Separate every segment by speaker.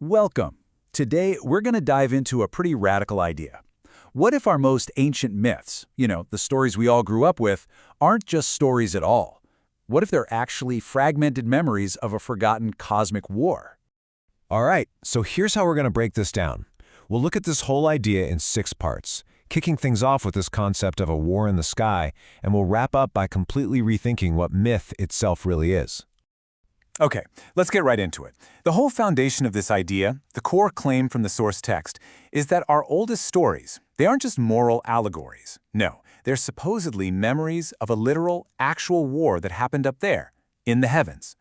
Speaker 1: Welcome. Today, we're going to dive into a pretty radical idea. What if our most ancient myths, the stories we all grew up with, aren't just stories at all? What if they're actually fragmented memories of a forgotten cosmic war?
Speaker 2: All right, so here's how we're going to break this down. We'll look at this whole idea in 6 parts, kicking things off with this concept of a war in the sky, and we'll wrap up by completely rethinking what myth itself really is.
Speaker 3: Okay, let's get right into it. The whole foundation of this idea, the core claim from the source text, is that our oldest stories, they aren't just moral allegories. No, they're supposedly memories of a literal, actual war that happened up there, in the heavens.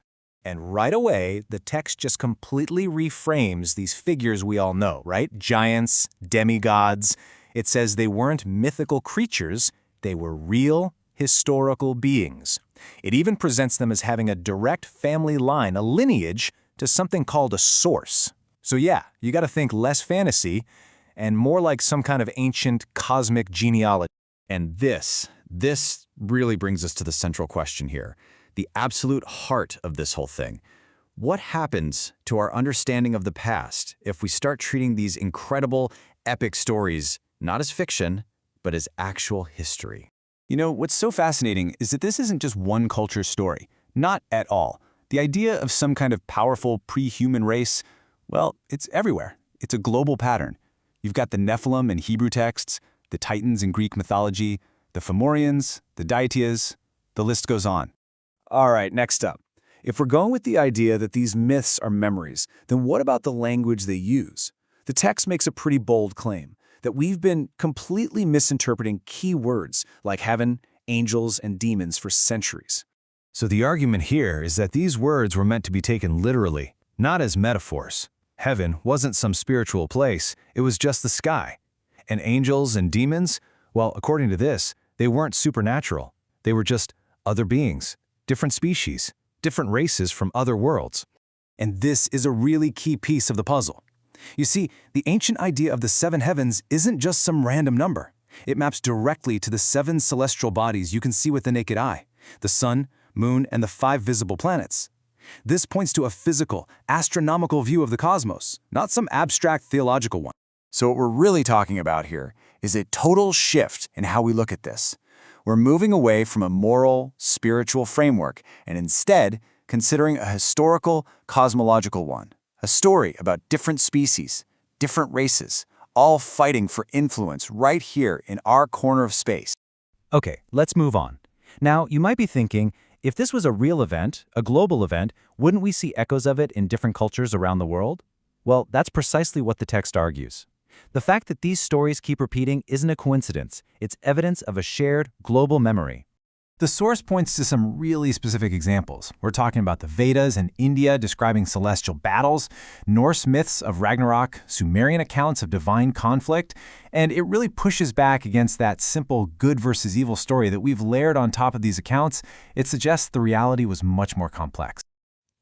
Speaker 4: And right away, the text just completely reframes these figures we all know, right? Giants, demigods. It says they weren't mythical creatures, they were real, historical beings. It even presents them as having a direct family line, a lineage, to something called a source. So yeah, you got to think less fantasy and more like some kind of ancient cosmic genealogy.
Speaker 5: And this really brings us to the central question here, the absolute heart of this whole thing. What happens to our understanding of the past if we start treating these incredible, epic stories not as fiction, but as actual history?
Speaker 3: What's so fascinating is that this isn't just one culture's story. Not at all. The idea of some kind of powerful pre-human race, well, it's everywhere. It's a global pattern. You've got the Nephilim in Hebrew texts, the Titans in Greek mythology, the Fomorians, the Daityas, the list goes on.
Speaker 1: All right, next up. If we're going with the idea that these myths are memories, then what about the language they use? The text makes a pretty bold claim that we've been completely misinterpreting key words like heaven, angels, and demons for centuries.
Speaker 2: So the argument here is that these words were meant to be taken literally, not as metaphors. Heaven wasn't some spiritual place, it was just the sky. And angels and demons, well, according to this, they weren't supernatural. They were just other beings, different species, different races from other worlds.
Speaker 1: And this is a really key piece of the puzzle. You see, the ancient idea of the 7 heavens isn't just some random number. It maps directly to the 7 celestial bodies you can see with the naked eye, the sun, moon, and the 5 visible planets. This points to a physical, astronomical view of the cosmos, not some abstract theological one.
Speaker 3: So what we're really talking about here is a total shift in how we look at this. We're moving away from a moral, spiritual framework and instead considering a historical, cosmological one. A story about different species, different races, all fighting for influence right here in our corner of space.
Speaker 4: Okay, let's move on. Now, you might be thinking, if this was a real event, a global event, wouldn't we see echoes of it in different cultures around the world? Well, that's precisely what the text argues. The fact that these stories keep repeating isn't a coincidence. It's evidence of a shared global memory.
Speaker 3: The source points to some really specific examples. We're talking about the Vedas and India describing celestial battles, Norse myths of Ragnarök, Sumerian accounts of divine conflict, and it really pushes back against that simple good versus evil story that we've layered on top of these accounts. It suggests the reality was much more complex.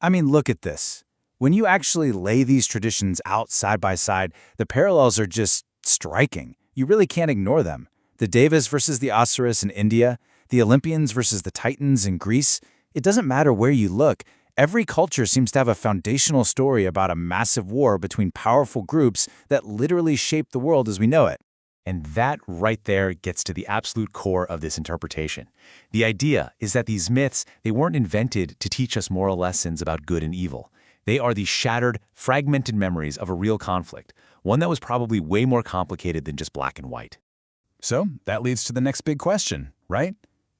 Speaker 1: I mean, look at this. When you actually lay these traditions out side by side, the parallels are just striking. You really can't ignore them. The Devas versus the Asuras in India, the Olympians versus the Titans in Greece. It doesn't matter where you look. Every culture seems to have a foundational story about a massive war between powerful groups that literally shaped the world as we know it.
Speaker 3: And that right there gets to the absolute core of this interpretation. The idea is that these myths, they weren't invented to teach us moral lessons about good and evil. They are the shattered, fragmented memories of a real conflict, one that was probably way more complicated than just black and white. So that leads to the next big question, right?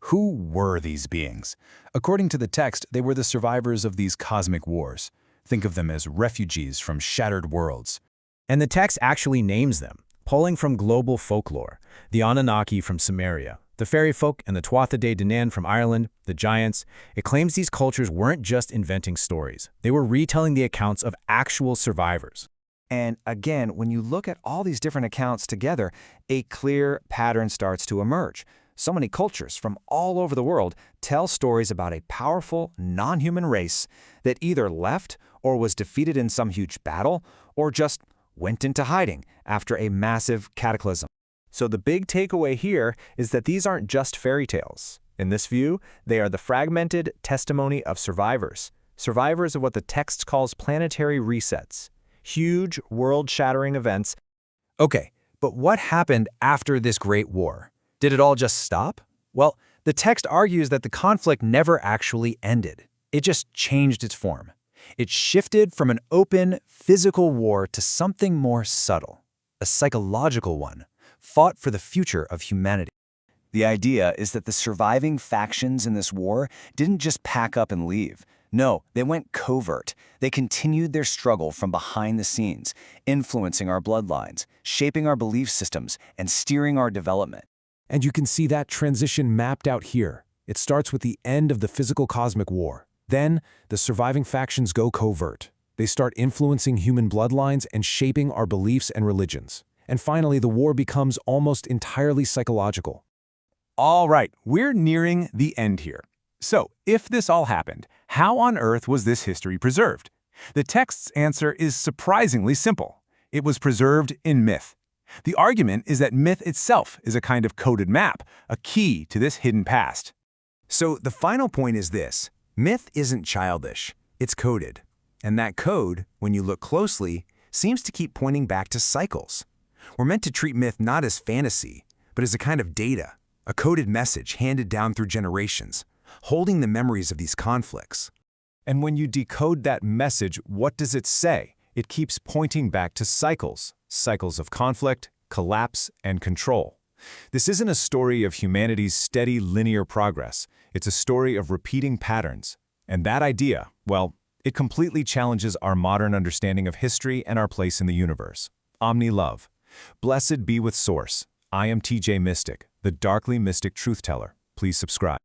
Speaker 3: Who were these beings? According to the text, they were the survivors of these cosmic wars. Think of them as refugees from shattered worlds.
Speaker 4: And the text actually names them, pulling from global folklore, the Anunnaki from Sumeria, the fairy folk and the Tuatha De Danann from Ireland, the giants. It claims these cultures weren't just inventing stories. They were retelling the accounts of actual survivors.
Speaker 6: And again, when you look at all these different accounts together, a clear pattern starts to emerge. So many cultures from all over the world tell stories about a powerful, non-human race that either left or was defeated in some huge battle or just went into hiding after a massive cataclysm.
Speaker 4: So the big takeaway here is that these aren't just fairy tales. In this view, they are the fragmented testimony of survivors of what the text calls planetary resets,
Speaker 6: huge, world-shattering events.
Speaker 1: Okay, but what happened after this Great War? Did it all just stop? Well, the text argues that the conflict never actually ended. It just changed its form. It shifted from an open, physical war to something more subtle, a psychological one, fought for the future of humanity. The idea is that the surviving factions in this war didn't just pack up and leave. No, they went covert. They continued their struggle from behind the scenes, influencing our bloodlines, shaping our belief systems, and steering our development.
Speaker 7: And you can see that transition mapped out here. It starts with the end of the physical cosmic war. Then, the surviving factions go covert. They start influencing human bloodlines and shaping our beliefs and religions. And finally, the war becomes almost entirely psychological.
Speaker 4: All right, we're nearing the end here. So, if this all happened, how on earth was this history preserved? The text's answer is surprisingly simple. It was preserved in myth. The argument is that myth itself is a kind of coded map, a key to this hidden past.
Speaker 6: So the final point is this. Myth isn't childish. It's coded. And that code, when you look closely, seems to keep pointing back to cycles. We're meant to treat myth not as fantasy, but as a kind of data, a coded message handed down through generations, holding the memories of these conflicts.
Speaker 2: And when you decode that message, what does it say? It keeps pointing back to cycles of conflict, collapse, and control. This isn't a story of humanity's steady linear progress. It's a story of repeating patterns. And that idea, well, it completely challenges our modern understanding of history and our place in the universe. Omni Love. Blessed be with Source. I am TJ Mystic, the darkly mystic truth teller. Please subscribe.